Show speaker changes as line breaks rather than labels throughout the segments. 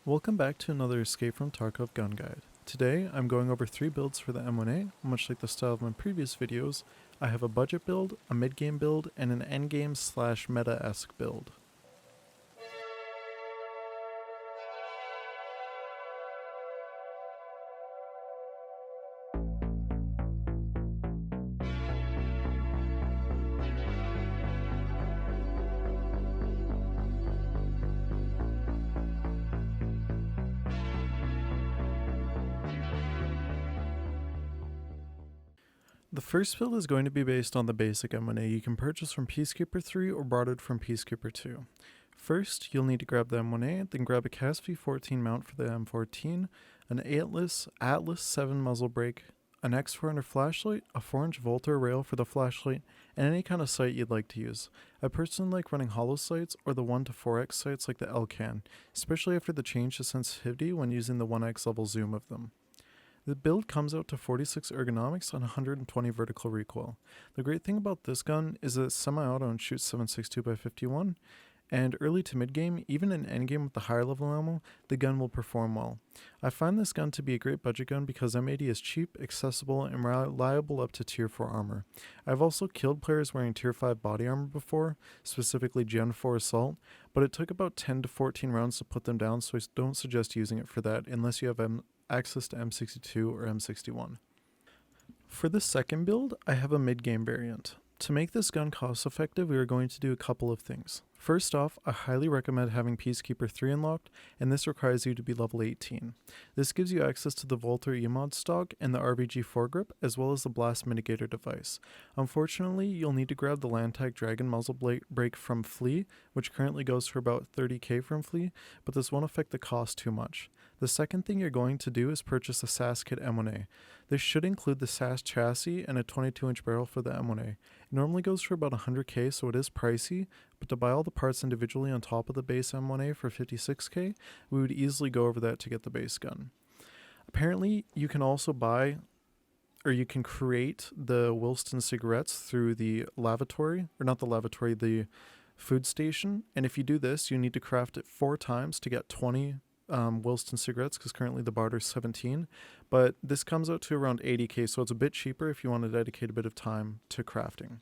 Welcome back to another Escape from Tarkov gun guide. Today, I'm going over 3 builds for the M1A. Much like the style of my previous videos, I have a budget build, a mid-game build, and an endgame slash meta-esque build. The first build is going to be based on the basic M1A you can purchase from Peacekeeper 3 or borrowed from Peacekeeper 2. First, you'll need to grab the M1A, then grab a CAS V14 mount for the M14, an Atlas 7 muzzle brake, an X400 flashlight, a 4-inch Volta rail for the flashlight, and any kind of sight you'd like to use. I personally like running hollow sights or the 1 to 4x sights like the L-Can, especially after the change to sensitivity when using the 1x level zoom of them. The build comes out to 46 ergonomics and 120 vertical recoil. The great thing about this gun is that it's semi-auto and shoots 7.62x51, and early to mid-game, even in endgame with the higher level ammo, the gun will perform well. I find this gun to be a great budget gun because M80 is cheap, accessible, and reliable up to tier 4 armor. I've also killed players wearing tier 5 body armor before, specifically Gen 4 assault, but it took about 10 to 14 rounds to put them down, so I don't suggest using it for that unless you have access to M62 or M61. For the second build, I have a mid-game variant. To make this gun cost effective, we are going to do a couple of things. First off, I highly recommend having Peacekeeper 3 unlocked, and this requires you to be level 18. This gives you access to the Volta EMOD stock and the RBG foregrip, as well as the blast mitigator device. Unfortunately, you'll need to grab the Landtag Dragon muzzle brake from Flea, which currently goes for about 30k from Flea, but this won't affect the cost too much. The second thing you're going to do is purchase a SAS kit M1A. This should include the SAS chassis and a 22-inch barrel for the M1A. It normally goes for about 100k, so it is pricey, but to buy all the parts individually on top of the base M1A for 56k, we would easily go over that to get the base gun. Apparently, you can also buy, or you can create the Wilston cigarettes through the lavatory, or not the lavatory, the food station, and if you do this, you need to craft it 4 times to get 20 Wilston cigarettes, because currently the barter is 17, but this comes out to around 80k, so it's a bit cheaper if you want to dedicate a bit of time to crafting.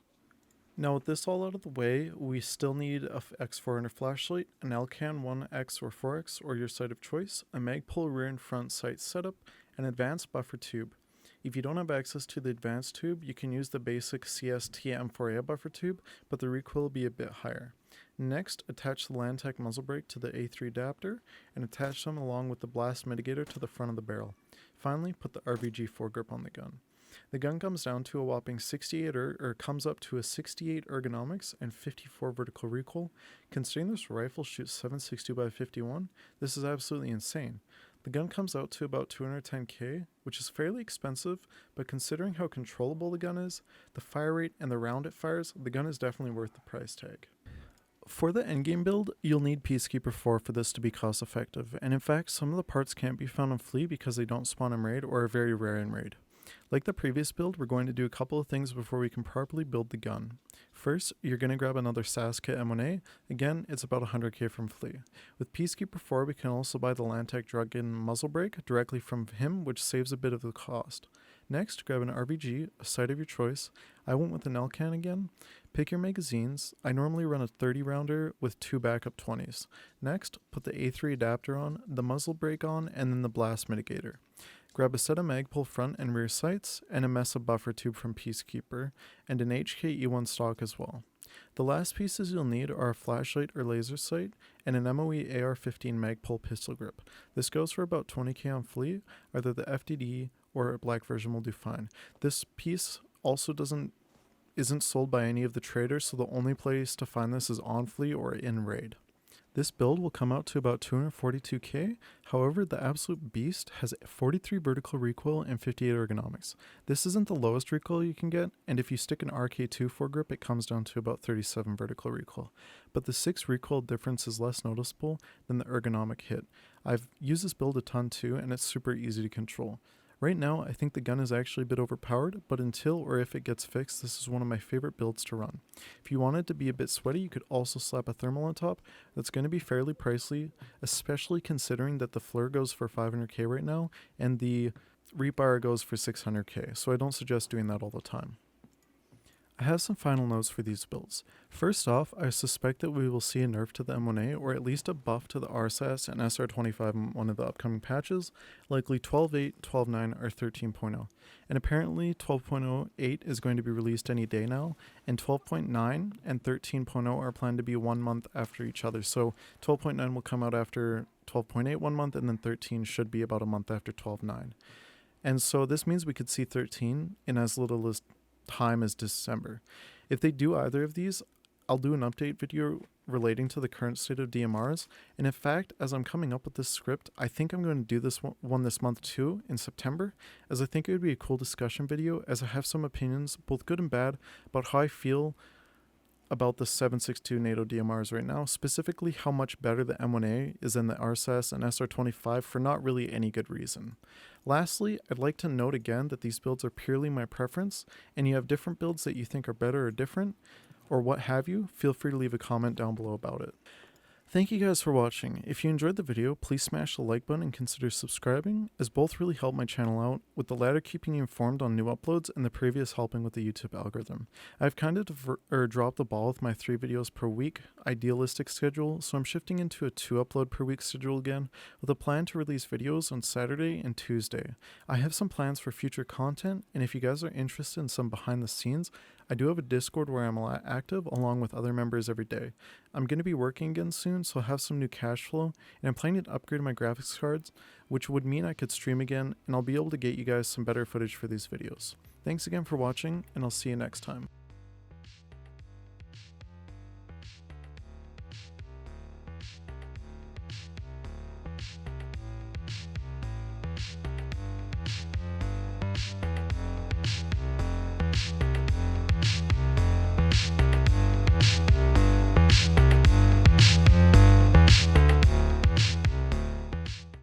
Now with this all out of the way, we still need a X400 flashlight, an L-Can 1X or 4X or your sight of choice, a Magpul rear and front sight setup, an advanced buffer tube. If you don't have access to the advanced tube, you can use the basic CST M4A buffer tube, but the recoil will be a bit higher. Next, attach the Landtag muzzle brake to the A3 adapter and attach them along with the blast mitigator to the front of the barrel. Finally, put the RBG foregrip on the gun. The gun comes down to a whopping 68 comes up to a 68 ergonomics and 54 vertical recoil. Considering this rifle shoots 7.62x51, this is absolutely insane. The gun comes out to about 210k, which is fairly expensive, but considering how controllable the gun is, the fire rate, and the round it fires, the gun is definitely worth the price tag. For the endgame build, you'll need Peacekeeper 4 for this to be cost effective, and in fact, some of the parts can't be found in Flea because they don't spawn in Raid or are very rare in Raid. Like the previous build, we're going to do a couple of things before we can properly build the gun. First, you're going to grab another SAS kit M1A. Again, it's about 100k from Flea. With Peacekeeper 4, we can also buy the Landtag Dragon muzzle brake directly from him, which saves a bit of the cost. Next, grab an RBG, a sight of your choice. I went with an L-Can again. Pick your magazines. I normally run a 30 rounder with 2 backup 20s. Next, put the A3 adapter on, the muzzle brake on, and then the blast mitigator. Grab a set of Magpul front and rear sights, and a Mesa buffer tube from Peacekeeper, and an HK-E1 stock as well. The last pieces you'll need are a flashlight or laser sight, and an MOE AR-15 Magpul pistol grip. This goes for about 20k on Flea, either the FDD or a black version will do fine. This piece also isn't sold by any of the traders, so the only place to find this is on Flea or in Raid. This build will come out to about 242k, however the absolute beast has 43 vertical recoil and 58 ergonomics. This isn't the lowest recoil you can get, and if you stick an RK2 foregrip it comes down to about 37 vertical recoil, but the 6 recoil difference is less noticeable than the ergonomic hit. I've used this build a ton too, and it's super easy to control. Right now, I think the gun is actually a bit overpowered, but until or if it gets fixed, this is one of my favorite builds to run. If you want it to be a bit sweaty, you could also slap a thermal on top. That's going to be fairly pricey, especially considering that the Fleur goes for 500k right now, and the Reaper goes for 600k, so I don't suggest doing that all the time. I have some final notes for these builds. First off, I suspect that we will see a nerf to the M1A, or at least a buff to the RSAS and SR25 in one of the upcoming patches, likely 12.8, 12.9, or 13.0. And apparently 12.08 is going to be released any day now, and 12.9 and 13.0 are planned to be 1 month after each other. So 12.9 will come out after 12.8 1 month, and then 13 should be about a month after 12.9. And so this means we could see 13 in as little as time as December. If they do either of these, I'll do an update video relating to the current state of DMRs. And in fact, as I'm coming up with this script, I think I'm going to do this one this month too, in September, as I think it would be a cool discussion video, as I have some opinions, both good and bad, about how I feel about the 7.62 NATO DMRs right now, specifically how much better the M1A is than the RSS and SR25 for not really any good reason. Lastly, I'd like to note again that these builds are purely my preference, and you have different builds that you think are better or different, or what have you, feel free to leave a comment down below about it. Thank you guys for watching. If you enjoyed the video, please smash the like button and consider subscribing, as both really help my channel out, with the latter keeping you informed on new uploads and the previous helping with the YouTube algorithm. I've kind of dropped the ball with my 3 videos per week idealistic schedule, so I'm shifting into a 2 upload per week schedule again, with a plan to release videos on Saturday and Tuesday. I have some plans for future content, and if you guys are interested in some behind the scenes, I do have a Discord where I'm active along with other members every day. I'm going to be working again soon, so I'll have some new cash flow, and I'm planning to upgrade my graphics cards, which would mean I could stream again, and I'll be able to get you guys some better footage for these videos. Thanks again for watching, and I'll see you next time.